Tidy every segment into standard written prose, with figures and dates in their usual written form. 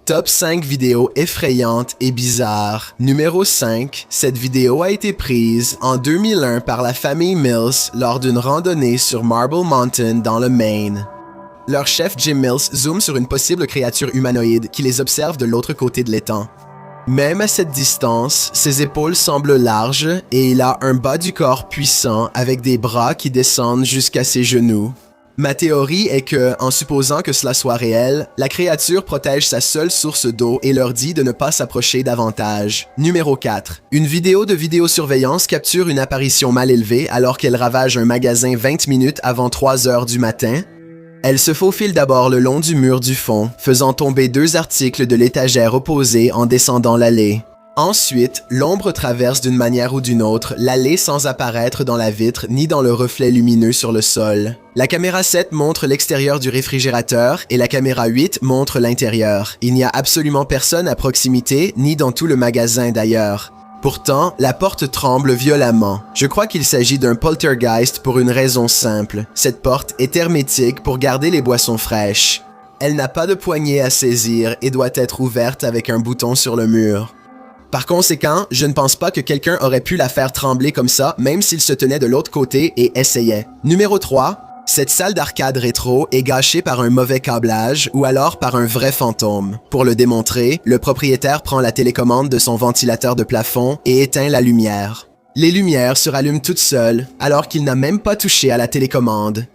Top 5 vidéos effrayantes et bizarres. Numéro 5. Cette vidéo a été prise en 2001 par la famille Mills lors d'une randonnée sur Marble Mountain dans le Maine. Leur chef Jim Mills zoome sur une possible créature humanoïde qui les observe de l'autre côté de l'étang. Même à cette distance, ses épaules semblent larges et il a un bas du corps puissant avec des bras qui descendent jusqu'à ses genoux. Ma théorie est que, en supposant que cela soit réel, la créature protège sa seule source d'eau et leur dit de ne pas s'approcher davantage. Numéro 4. Une vidéo de vidéosurveillance capture une apparition mal élevée alors qu'elle ravage un magasin 20 minutes avant 3 heures du matin. Elle se faufile d'abord le long du mur du fond, faisant tomber 2 articles de l'étagère opposée en descendant l'allée. Ensuite, l'ombre traverse d'une manière ou d'une autre l'allée sans apparaître dans la vitre ni dans le reflet lumineux sur le sol. La caméra 7 montre l'extérieur du réfrigérateur et la caméra 8 montre l'intérieur. Il n'y a absolument personne à proximité ni dans tout le magasin d'ailleurs. Pourtant, la porte tremble violemment. Je crois qu'il s'agit d'un poltergeist pour une raison simple. Cette porte est hermétique pour garder les boissons fraîches. Elle n'a pas de poignée à saisir et doit être ouverte avec un bouton sur le mur. Par conséquent, je ne pense pas que quelqu'un aurait pu la faire trembler comme ça, même s'il se tenait de l'autre côté et essayait. Numéro 3. Cette salle d'arcade rétro est gâchée par un mauvais câblage ou alors par un vrai fantôme. Pour le démontrer, le propriétaire prend la télécommande de son ventilateur de plafond et éteint la lumière. Les lumières se rallument toutes seules alors qu'il n'a même pas touché à la télécommande.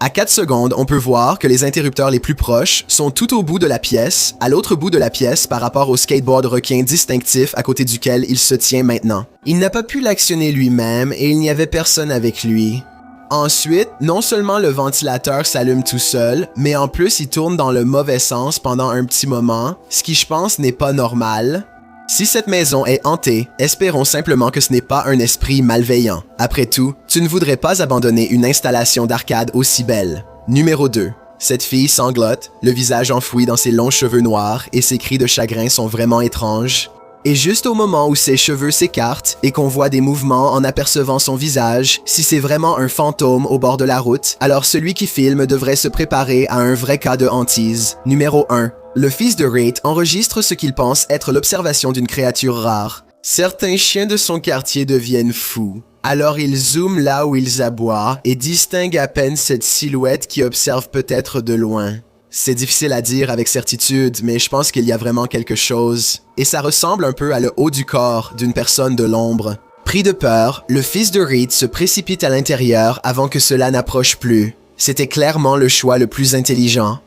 À 4 secondes, on peut voir que les interrupteurs les plus proches sont tout au bout de la pièce, à l'autre bout de la pièce par rapport au skateboard requin distinctif à côté duquel il se tient maintenant. Il n'a pas pu l'actionner lui-même et il n'y avait personne avec lui. Ensuite, non seulement le ventilateur s'allume tout seul, mais en plus il tourne dans le mauvais sens pendant un petit moment, ce qui je pense n'est pas normal. Si cette maison est hantée, espérons simplement que ce n'est pas un esprit malveillant. Après tout, tu ne voudrais pas abandonner une installation d'arcade aussi belle. Numéro 2. Cette fille sanglote, le visage enfoui dans ses longs cheveux noirs et ses cris de chagrin sont vraiment étranges. Et juste au moment où ses cheveux s'écartent et qu'on voit des mouvements en apercevant son visage, si c'est vraiment un fantôme au bord de la route, alors celui qui filme devrait se préparer à un vrai cas de hantise. Numéro 1. Le fils de Rate enregistre ce qu'il pense être l'observation d'une créature rare. Certains chiens de son quartier deviennent fous. Alors il zoome là où ils aboient et distingue à peine cette silhouette qui observe peut-être de loin. C'est difficile à dire avec certitude, mais je pense qu'il y a vraiment quelque chose. Et ça ressemble un peu à le haut du corps d'une personne de l'ombre. Pris de peur, le fils de Reed se précipite à l'intérieur avant que cela n'approche plus. C'était clairement le choix le plus intelligent.